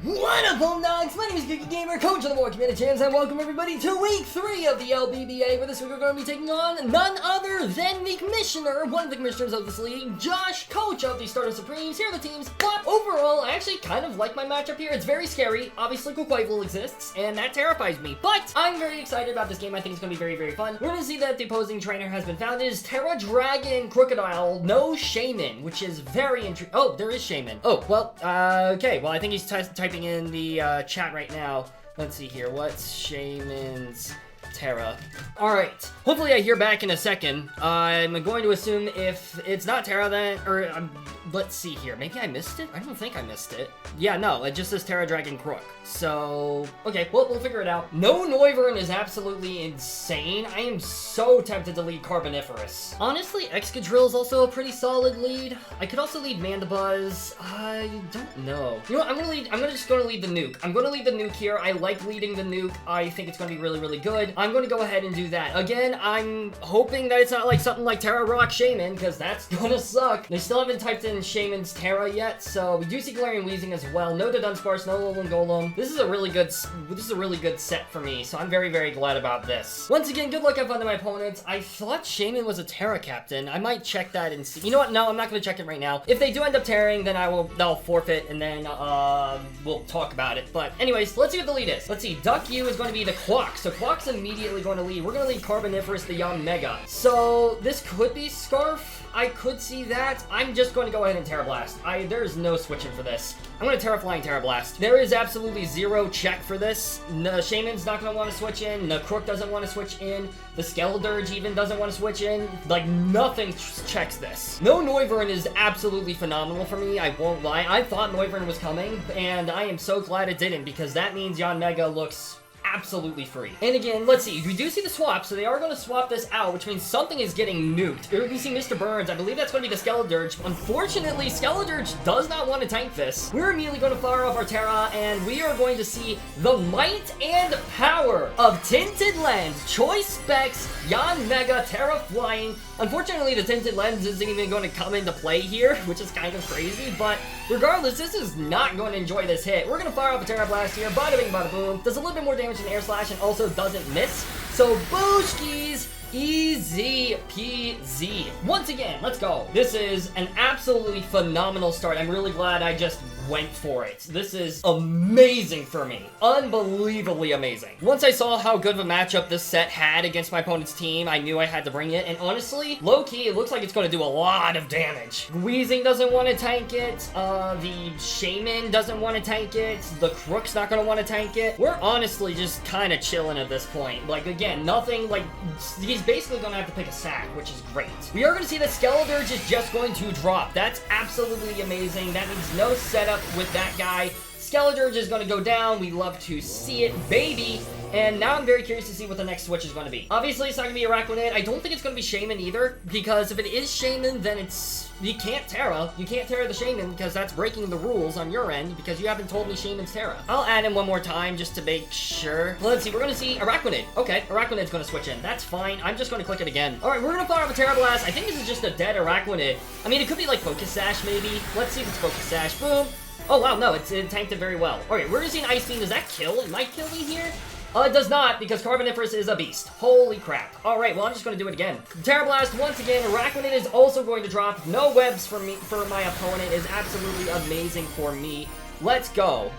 What up, Homedawgs? My name is Gokey Gamer, coach of the Milwaukee Medichams, and welcome everybody to week 3 of the LBBA, where this week we're going to be taking on none other than the commissioner, one of the commissioners of this league, Josh, coach of the Starter Supremes. Here are the teams, but overall, I actually kind of like my matchup here. It's very scary. Obviously, Coquiteful exists, and that terrifies me, but I'm very excited about this game. I think it's going to be very, very fun. We're going to see that the opposing trainer has been found. It is TERA Dragon Crocodile, no Shaman, which is very interesting. Oh, there is Shaman. Oh, well, okay. Well, I think he's typing in the chat right now. Let's see here. What's Shaman's TERA? Alright. Hopefully I hear back in a second. I'm going to assume if it's not TERA then, or let's see here. Maybe I missed it? I don't think I missed it. Yeah, no, it just says TERA Dragon Crook. So, okay, well, we'll figure it out. No Noivern is absolutely insane. I am so tempted to lead Carboniferous. Honestly, Excadrill is also a pretty solid lead. I could also lead Mandibuzz. I don't know. You know what, I'm just gonna lead the Nuke. I'm gonna lead the Nuke here. I like leading the Nuke. I think it's gonna be really, really good. I'm gonna go ahead and do that. Again, I'm hoping that it's not like something like TERA Rock Shaman, because that's gonna suck. They still haven't typed in Shaman's TERA yet, so we do see Galarian Weezing as well. No Dunsparce, no Alolan Golem. This is a really good set for me, so I'm very, very glad about this. Once again, good luck have fun to my opponents. I thought Shaman was a TERA captain. I might check that and see. You know what? No, I'm not gonna check it right now. If they do end up tearing, then they'll forfeit, and then we'll talk about it. But anyways, let's see what the lead is. Let's see. Duck U is going to be the Quack. So Quack's immediately going to lead. We're going to lead Carboniferous, the YANMEGA. So this could be Scarf. I could see that. I'm just going to go ahead and Tera Blast. There's no switching for this. I'm going to Tera Flying Tera Blast. There is absolutely zero check for this. The Shaman's not going to want to switch in. The Crook doesn't want to switch in. The Skeledirge even doesn't want to switch in. Like, nothing checks this. No Noivern is absolutely phenomenal for me. I won't lie. I thought Noivern was coming, and I am so glad it didn't, because that means YANMEGA looks absolutely free. And again, let's see. We do see the swap, so they are going to swap this out, which means something is getting nuked. Here we see Mr. Burns. I believe that's going to be the Skeledirge. Unfortunately, Skeledirge does not want to tank this. We're immediately going to fire off our TERA, and we are going to see the might and power of Tinted Lens. Choice Specs, YANMEGA, TERA Flying. Unfortunately, the Tinted Lens isn't even going to come into play here, which is kind of crazy, but regardless, this is not going to enjoy this hit. We're going to fire off a TERA Blast here. Bada bing, bada boom. Does a little bit more damage than Air Slash and also doesn't miss. So, Booshkies, easy peasy. Once again, let's go. This is an absolutely phenomenal start. I'm really glad I just went for it. This is amazing for me. Unbelievably amazing. Once I saw how good of a matchup this set had against my opponent's team, I knew I had to bring it, and honestly, low-key, it looks like it's going to do a lot of damage. Weezing doesn't want to tank it, the Shaman doesn't want to tank it, the Crook's not going to want to tank it. We're honestly just kind of chilling at this point. Like, again, nothing, like, he's basically going to have to pick a sack, which is great. We are going to see that Skeledirge is just going to drop. That's absolutely amazing. That means no setup with that guy. Skeledirge is going to go down. We love to see it, baby. And now I'm very curious to see what the next switch is going to be. Obviously, it's not going to be Araquanid. I don't think it's going to be Shaman either, because if it is Shaman, then it's... You can't Tera. You can't Tera the Shaman, because that's breaking the rules on your end, because you haven't told me Shaman's Tera. I'll add him one more time just to make sure. Let's see. We're going to see Araquanid. Okay, Araquanid's going to switch in. That's fine. I'm just going to click it again. All right, we're going to fire off a Tera Blast. I think this is just a dead Araquanid. I mean, it could be like Focus Sash, maybe. Let's see if it's Focus Sash. Boom. Oh, wow, no, it tanked it very well. All right, we're going to see an Ice Beam. Does that kill? It might kill me here. It does not, because Carboniferous is a beast. Holy crap. Alright, well, I'm just going to do it again. Tera Blast, once again. Araquanid is also going to drop. No webs for me, for my opponent is absolutely amazing for me. Let's go.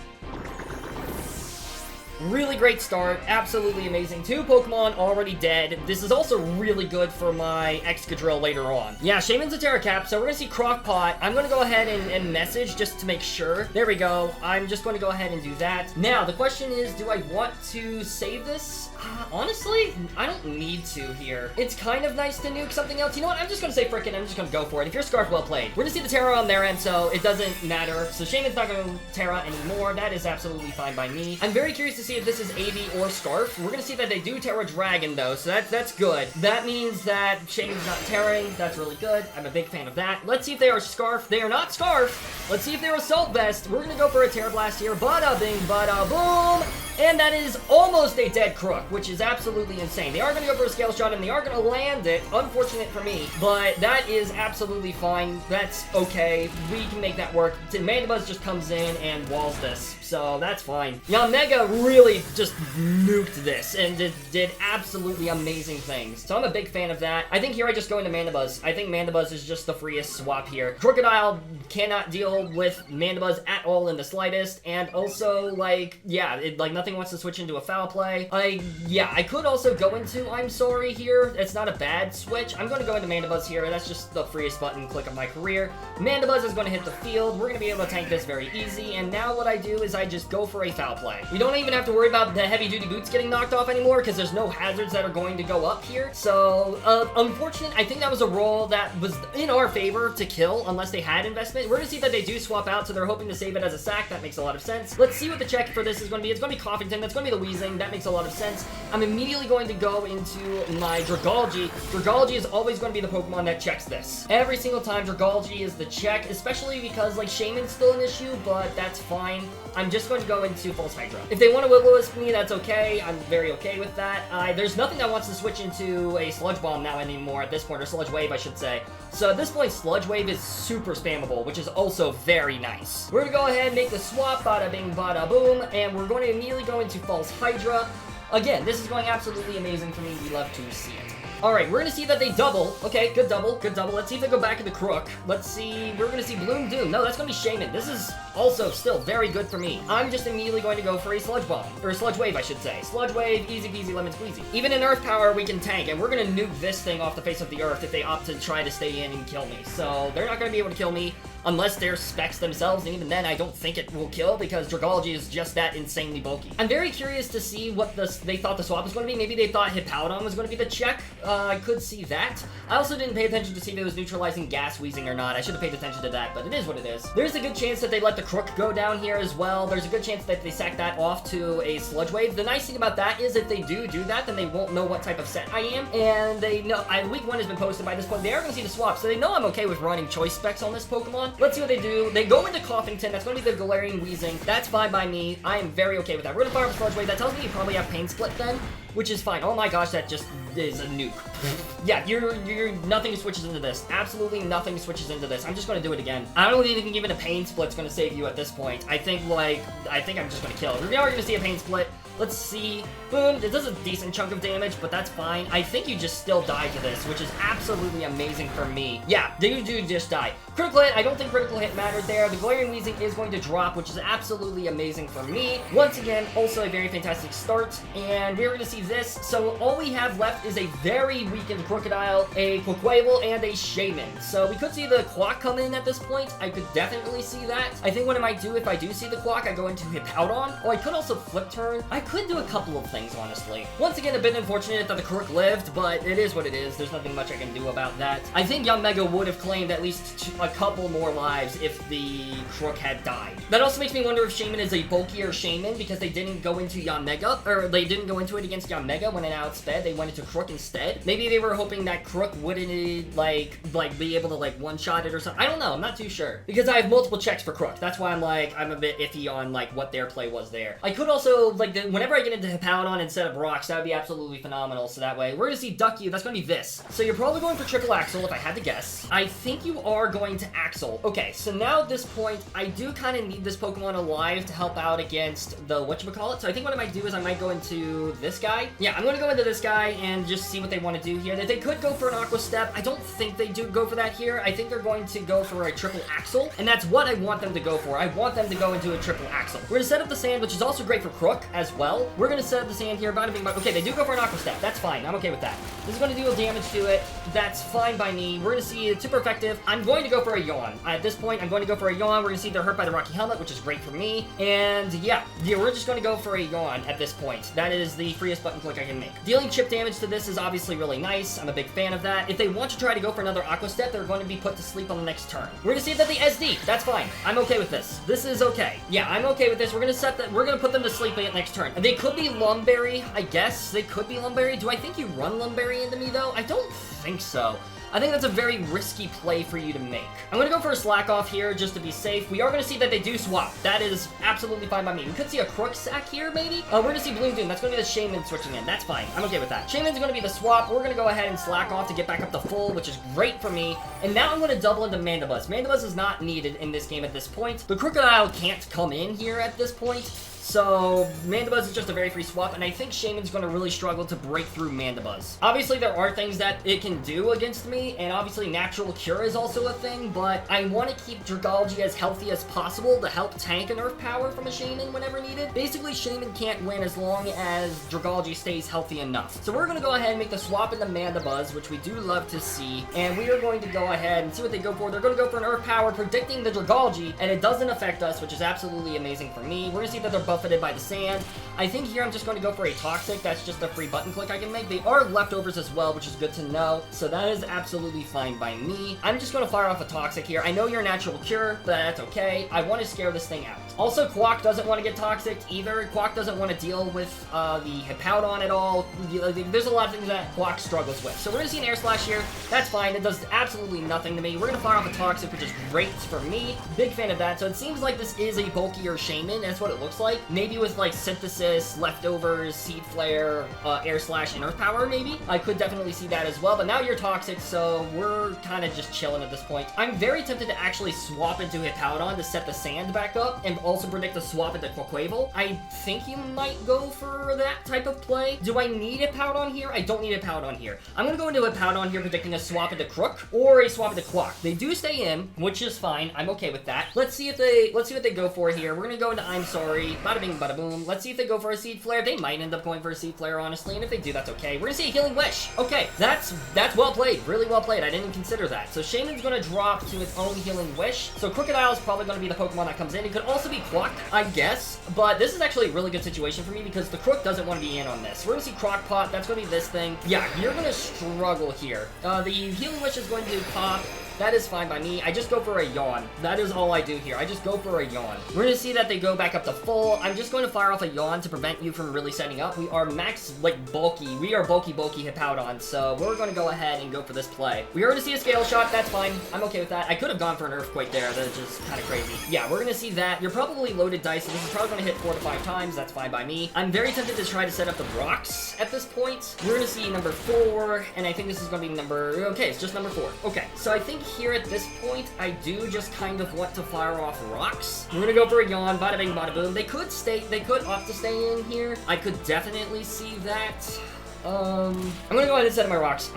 Really great start. Absolutely amazing. 2 Pokemon already dead. This is also really good for my Excadrill later on. Yeah, Shaman's a Tera Cap, so we're going to see Crockpot. I'm going to go ahead and message just to make sure. There we go. I'm just going to go ahead and do that. Now, the question is, do I want to save this? Honestly, I don't need to here. It's kind of nice to nuke something else. You know what? I'm just going to say frickin', I'm just going to go for it. If you're Scarf, well played. We're going to see the Tera on their end, so it doesn't matter. So Shaman's not going to Tera anymore. That is absolutely fine by me. I'm very curious to see if this is AV or Scarf. We're gonna see that they do Terra Dragon though, so that's good. That means that Shaman's not tearing. That's really good. I'm a big fan of that. Let's see if they are Scarf. They are not Scarf. Let's see if they're Assault Vest. We're gonna go for a Terra Blast here. Bada bing, bada boom. And that is almost a dead Crook, which is absolutely insane. They are going to go for a Scale Shot, and they are going to land it. Unfortunate for me, but that is absolutely fine. That's okay. We can make that work. Mandibuzz just comes in and walls this, so that's fine. YANMEGA really just nuked this and did absolutely amazing things. So I'm a big fan of that. I think here I just go into Mandibuzz. I think Mandibuzz is just the freest swap here. Crocodile cannot deal with Mandibuzz at all in the slightest, and also, like, yeah, nothing wants to switch into a foul play. I could also go into I'm Sorry here. It's not a bad switch. I'm going to go into Mandibuzz here. That's just the freest button click of my career. Mandibuzz is going to hit the field. We're going to be able to tank this very easy, and now what I do is I just go for a foul play. We don't even have to worry about the heavy-duty boots getting knocked off anymore because there's no hazards that are going to go up here. So, unfortunate. I think that was a roll that was in our favor to kill unless they had investment. We're going to see that they do swap out, so they're hoping to save it as a sack. That makes a lot of sense. Let's see what the check for this is going to be. It's going to be Coughington. That's going to be the Wheezing. That makes a lot of sense. I'm immediately going to go into my Dragalge. Dragalge is always going to be the Pokemon that checks this. Every single time, Dragalge is the check, especially because, like, Shaman's still an issue, but that's fine. I'm just going to go into False Hydra. If they want to Will-O-Wisp me, that's okay. I'm very okay with that. There's nothing that wants to switch into a Sludge Bomb now anymore at this point, or Sludge Wave, I should say. So at this point, Sludge Wave is super spammable, which is also very nice. We're going to go ahead and make the swap, bada bing, bada boom, and we're going to immediately go into False Hydra. Again, this is going absolutely amazing for me. We love to see it. Alright, we're going to see that they double. Okay, good double, good double. Let's see if they go back into Crook. Let's see. We're going to see Bloom Doom. No, that's going to be Shaman. This is also still very good for me. I'm just immediately going to go for a Sludge Bomb. Or a Sludge Wave, I should say. Sludge Wave, easy peasy, lemon squeezy. Even in Earth Power, we can tank, and we're going to nuke this thing off the face of the Earth if they opt to try to stay in and kill me. So, they're not going to be able to kill me unless they're specs themselves, and even then, I don't think it will kill because Dragalge is just that insanely bulky. I'm very curious to see what they thought the swap was going to be. Maybe they thought Hippowdon was going to be the check. I could see that. I also didn't pay attention to see if it was neutralizing Gas Wheezing or not. I should have paid attention to that, but it is what it is. There's a good chance that they let the Crook go down here as well. There's a good chance that they sack that off to a Sludge Wave. The nice thing about that is if they do that, then they won't know what type of set I am, and they know, week 1 has been posted by this point. They are going to see the swap, so they know I'm okay with running choice specs on this Pokemon. Let's see what they do. They go into Coughington. That's going to be the Galarian Wheezing. That's fine by me. I am very okay with that. We're going to fire up Sludge Wave. That tells me you probably have Pain Split then, which is fine. Oh my gosh, that just is a nuke. Yeah, nothing switches into this. Absolutely nothing switches into this. I'm just going to do it again. I don't even think even a Pain Split's going to save you at this point. I think I'm just going to kill it. We are going to see a Pain Split. Let's see. Boom. It does a decent chunk of damage, but that's fine. I think you just still die to this, which is absolutely amazing for me. Yeah, you do just die. Critical hit, I don't think critical hit mattered there. The Galarian Wheezing is going to drop, which is absolutely amazing for me. Once again, also a very fantastic start, and we're going to see this. So all we have left is a very weakened Crocodile, a Quaquaval, and a Shaman. So we could see the Quack come in at this point. I could definitely see that. I think what I might do if I do see the Quack, I go into Hippowdon. Oh, I could also Flip Turn. I could do a couple of things, honestly. Once again, a bit unfortunate that the Crook lived, but it is what it is. There's nothing much I can do about that. I think YANMEGA would have claimed at least a couple more lives if the Crook had died. That also makes me wonder if Shaman is a bulkier Shaman because they didn't go into YANMEGA, or they didn't go into it against YANMEGA when it outsped. They went into Crook instead. Maybe they were hoping that Crook wouldn't, like be able to, one-shot it or something. I don't know. I'm not too sure. Because I have multiple checks for Crook. That's why I'm a bit iffy on, what their play was there. I could also, whenever I get into Hippowdon instead of Rocks, that would be absolutely phenomenal. So that way, we're going to see Ducky. That's going to be this. So you're probably going for Triple Axle, if I had to guess. I think you are going to Axle. Okay, so now at this point, I do kind of need this Pokemon alive to help out against the whatchamacallit. So I think what I might do is I might go into this guy. Yeah, I'm going to go into this guy and just see what they want to do here. They could go for an Aqua Step. I don't think they do go for that here. I think they're going to go for a Triple Axle, and that's what I want them to go for. I want them to go into a Triple Axle. We're going to set up the sand, which is also great for Crook as well. We're going to set up the sand here. Okay, they do go for an Aqua Step. That's fine. I'm okay with that. This is going to deal damage to it. That's fine by me. We're going to see it's super effective. I'm going to go for a Yawn. At this point, I'm going to go for a Yawn. We're going to see they're hurt by the Rocky Helmet, which is great for me. And yeah, we're just going to go for a Yawn at this point. That is the freest button click I can make. Dealing chip damage to this is obviously really nice. I'm a big fan of that. If they want to try to go for another Aqua Step, they're going to be put to sleep on the next turn. We're going to see that the SD. That's fine. I'm okay with this. This is okay. Yeah, I'm okay with this. We're going to set that. We're going to put them to sleep at next turn. They could be Lumberry, I guess. They could be Lumberry. Do I think you run Lumberry into me, though? I don't think so. I think that's a very risky play for you to make. I'm going to go for a slack off here just to be safe. We are going to see that they do swap. That is absolutely fine by me. We could see a Crook sack here, maybe. We're going to see Bloom Doom. That's going to be the Shaman switching in. That's fine. I'm okay with that. Shaman's going to be the swap. We're going to go ahead and slack off to get back up to full, which is great for me. And now I'm going to double into Mandibuzz. Mandibuzz is not needed in this game at this point. The Crocodile can't come in here at this point. So, Mandibuzz is just a very free swap, and I think Shaman's going to really struggle to break through Mandibuzz. Obviously, there are things that it can do against me, and obviously Natural Cure is also a thing, but I want to keep Dragalge as healthy as possible to help tank an Earth Power from a Shaman whenever needed. Basically, Shaman can't win as long as Dragalge stays healthy enough. So we're going to go ahead and make the swap into Mandibuzz, which we do love to see, and we are going to go ahead and see what they go for. They're going to go for an Earth Power, predicting the Dragalge, and it doesn't affect us, which is absolutely amazing for me. We're going to see that they're buffeted by the sand. I think here I'm just going to go for a Toxic. That's just a free button click I can make. They are leftovers as well, which is good to know. So that is absolutely fine by me. I'm just going to fire off a Toxic here. I know you're Natural Cure, but that's okay. I want to scare this thing out. Also, Quack doesn't want to get Toxic either. Quack doesn't want to deal with the Hippowdon at all. There's a lot of things that Quack struggles with. So we're going to see an Air Slash here. That's fine. It does absolutely nothing to me. We're going to fire off a Toxic, which is great for me. Big fan of that. So it seems like this is a bulkier Shaman. That's what it looks like. Maybe with like Synthesis, Leftovers, Seed Flare, Air Slash, and Earth Power, maybe. I could definitely see that as well, but now you're Toxic, so we're kind of just chilling at this point. I'm very tempted to actually swap into Hippowdon to set the sand back up, and also predict a swap into Quaquaval. I think you might go for that type of play. Do I need Hippowdon here? I don't need Hippowdon here. I'm going to go into Hippowdon here, predicting a swap into Crook, or a swap into Quack. They do stay in, which is fine. I'm okay with that. Let's see what they go for here. We're going to go into I'm Sorry, bada bing, bada boom. Let's see if they go for a Seed Flare. They might end up going for a Seed Flare, honestly, and if they do, that's okay. We're gonna see a Healing Wish. Okay, that's well played. Really well played. I didn't consider that. So Shaman's gonna drop to its own Healing Wish. So Crocodile is probably gonna be the Pokemon that comes in. It could also be Quack, I guess, but this is actually a really good situation for me because the Crook doesn't want to be in on this. We're gonna see Crockpot. That's gonna be this thing. Yeah, you're gonna struggle here. The Healing Wish is going to pop. That is fine by me. I just go for a Yawn. That is all I do here. I just go for a Yawn. We're going to see that they go back up to full. I'm just going to fire off a Yawn to prevent you from really setting up. We are max, like, bulky. We are bulky Hippowdon, so we're going to go ahead and go for this play. We are going to see a Scale Shot. That's fine. I'm okay with that. I could have gone for an Earthquake there. That's just kind of crazy. Yeah, we're going to see that. You're probably loaded dice, so this is probably going to hit 4 to 5 times. That's fine by me. I'm very tempted to try to set up the rocks at this point. We're going to see number 4, and I think this is going to be number... Okay, it's just number 4. Okay, so I think here at this point, I do just kind of want to fire off rocks. We're gonna go for a Yawn, bada bing, bada boom. They could opt to stay in here. I could definitely see that. I'm gonna go ahead and set up my rocks.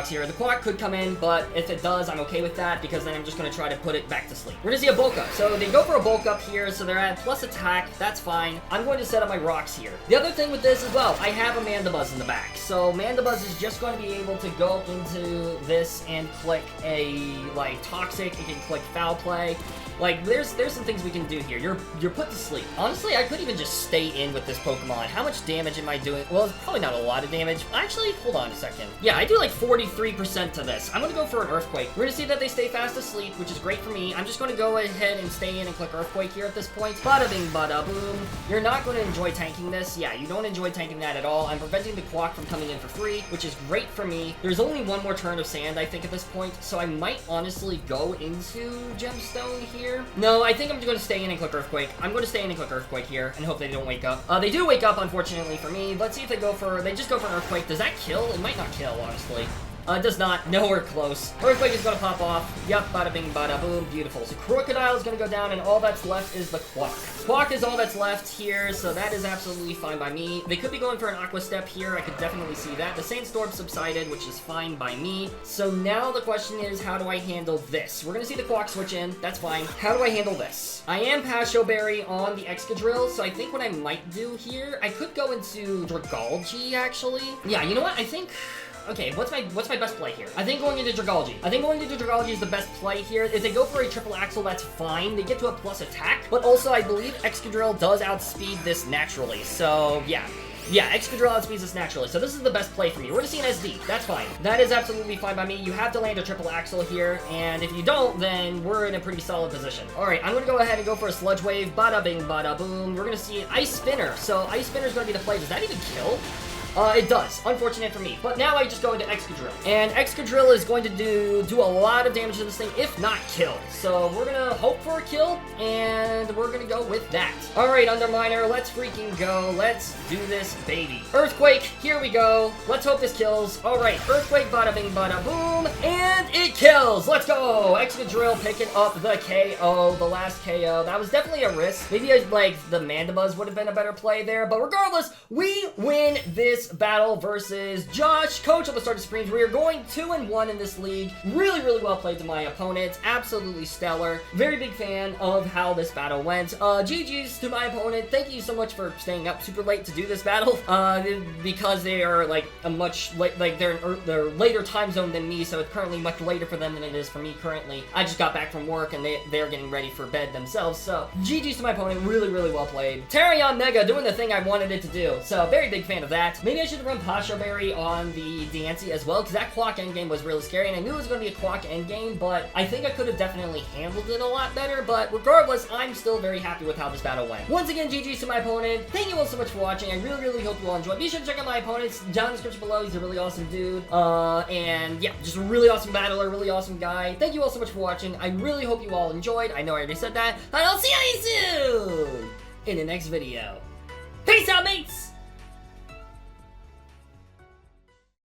Here. The Quack could come in, but if it does, I'm okay with that, because then I'm just gonna try to put it back to sleep. We're gonna see a bulk up. So they go for a bulk up here, so they're at plus attack. That's fine. I'm going to set up my rocks here. The other thing with this as well, I have a Mandibuzz in the back. So Mandibuzz is just going to be able to go into this and click a, like, Toxic. It can click Foul Play. Like, there's some things we can do here. You're put to sleep. Honestly, I could even just stay in with this Pokemon. How much damage am I doing? Well, it's probably not a lot of damage. Actually, hold on a second. Yeah, I do like 43% to this. I'm gonna go for an Earthquake. We're gonna see that they stay fast asleep, which is great for me. I'm just gonna go ahead and stay in and click Earthquake here at this point. Bada bing, bada boom. You're not gonna enjoy tanking this. Yeah, you don't enjoy tanking that at all. I'm preventing the Quack from coming in for free, which is great for me. There's only one more turn of sand, I think, at this point, so I might honestly go into Gemstone here. No, I think I'm going to stay in and click Earthquake. I'm going to stay in and click Earthquake here and hope they don't wake up. They do wake up, unfortunately for me. Let's see if they just go for an Earthquake. Does that kill? It might not kill, honestly. It does not. Nowhere close. Earthquake is going to pop off. Yup, bada bing, bada boom. Beautiful. So Crocodile is going to go down, and all that's left is the Quack. Quack is all that's left here, so that is absolutely fine by me. They could be going for an Aqua Step here. I could definitely see that. The Sandstorm subsided, which is fine by me. So now the question is, how do I handle this? We're going to see the Quack switch in. That's fine. How do I handle this? I am Pasho Berry on the Excadrill, so I think what I might do here, I could go into Dragalge, actually. Yeah, you know what? I think... Okay, what's my best play here? I think going into Dragalge. I think going into Dragalge is the best play here. If they go for a triple axle, that's fine. They get to a plus attack, but also I believe Excadrill does outspeed this naturally. So yeah, Yeah, Excadrill outspeeds us naturally, so this is the best play for me. We're gonna see an SD. That's fine. That is absolutely fine by me. You have to land a triple axle here, and if you don't, then we're in a pretty solid position. Alright, I'm gonna go ahead and go for a Sludge Wave. Bada bing, bada boom. We're gonna see an Ice Spinner. So Ice Spinner is gonna be the play. Does that even kill? It does. Unfortunate for me. But now I just go into Excadrill. And Excadrill is going to do a lot of damage to this thing, if not kill. So we're gonna hope for a kill, and we're gonna go with that. Alright, Underminer, let's freaking go. Let's do this, baby. Earthquake, here we go. Let's hope this kills. Alright, Earthquake, bada bing, bada boom. And it kills! Let's go! Excadrill picking up the KO, the last KO. That was definitely a risk. Maybe, like, the Mandibuzz would have been a better play there. But regardless, we win this battle versus Josh, Coach of the Stardust Supremes. We are going 2-1 in this league. Really, really well played to my opponent. Absolutely stellar. Very big fan of how this battle went. GG's to my opponent. Thank you so much for staying up super late to do this battle. Because they are like a much they're later time zone than me, so it's currently much later for them than it is for me currently. I just got back from work and they're getting ready for bed themselves. So GG's to my opponent. Really, really well played. TERA YANMEGA doing the thing I wanted it to do. So very big fan of that. Maybe I should have run Pasha Berry on the Diancie as well, because that Quack endgame was really scary, and I knew it was going to be a Quack endgame, but I think I could have definitely handled it a lot better. But regardless, I'm still very happy with how this battle went. Once again, GG's to my opponent. Thank you all so much for watching. I really, really hope you all enjoyed. Be sure to check out my opponents down in the description below. He's a really awesome dude. And yeah, just a really awesome battler, really awesome guy. Thank you all so much for watching. I really hope you all enjoyed. I know I already said that, and I'll see you soon in the next video. Peace out, mates!